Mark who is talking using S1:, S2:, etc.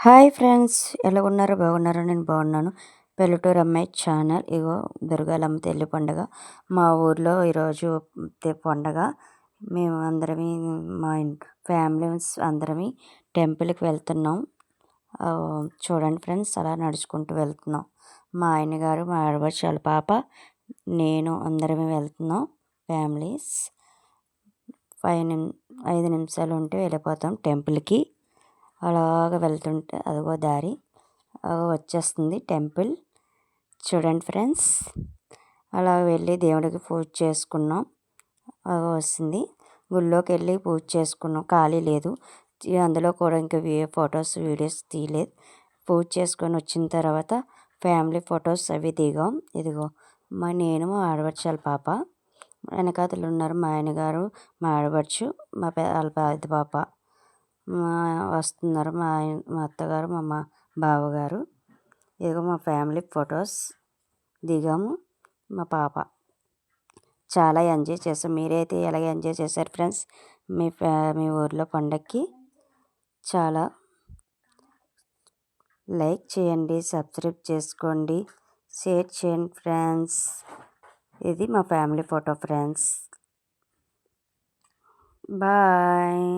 S1: Hi friends, ఎలా ఉన్నారు? బాగున్నారా? నేను బాగున్నాను. పల్లెటూరు అమ్మాయి ఛానల్. ఇగో దుర్గాలమ్మ తల్లి పండుగ మా ఊర్లో ఈరోజు పండగ. మేము అందరమీ మా ఫ్యామిలీస్ అందరమీ టెంపుల్కి వెళ్తున్నాం. చూడండి ఫ్రెండ్స్, అలా నడుచుకుంటూ వెళ్తున్నాం. మా ఆయన గారు, మా ఆడపడుచు పాప, నేను అందరమే వెళ్తున్నాం. ఫ్యామిలీస్ 5 నిమిషాలు ఉంటే వెళ్ళిపోతాం టెంపుల్కి. అలాగ వెళ్తుంటే అదిగో దారి వచ్చేస్తుంది టెంపుల్. చూడండి ఫ్రెండ్స్, అలా వెళ్ళి దేవుడికి పూజ చేసుకున్నాం. వస్తుంది గుళ్ళోకి వెళ్ళి పూజ చేసుకున్నాం. ఖాళీ లేదు, అందులో కూడా ఇంకా ఫొటోస్ వీడియోస్ తీయలేదు. పూజ చేసుకొని వచ్చిన తర్వాత ఫ్యామిలీ ఫొటోస్ అవి దిగాం. ఇదిగో నేను, మా ఆడపడుచు పాప, వెనకాతలు ఉన్నారు మా ఆయన గారు, మా ఆడపడుచు, వాళ్ళ పెద్ద పాప వస్తున్నారు. మా అత్తగారు, మా బావగారు. ఇదిగో మా ఫ్యామిలీ ఫొటోస్ దిగాము. మా పాప చాలా ఎంజాయ్ చేసాం. మీరైతే ఎలాగ ఎంజాయ్ చేశారు ఫ్రెండ్స్? మీ ఊర్లో పండగకి చాలా లైక్ చేయండి, సబ్స్క్రైబ్ చేసుకోండి, షేర్ చేయండి ఫ్రెండ్స్. ఇది మా ఫ్యామిలీ ఫోటో ఫ్రెండ్స్. బాయ్.